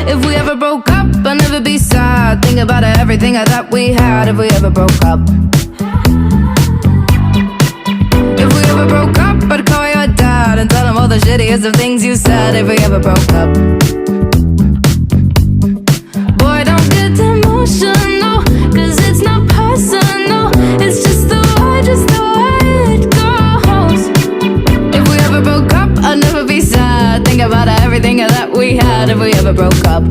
If we ever broke up, I'd never be sad. Think about everything I thought we had. If we ever broke up. If we ever broke up, I'd call your dad and tell him all the shittiest of things you said. If we ever broke up. Boy, don't get emotional, 'cause it's not personal. It's just the way it goes. If we ever broke up, I'd never be sad. Think about everything that we had. If we ever broke up.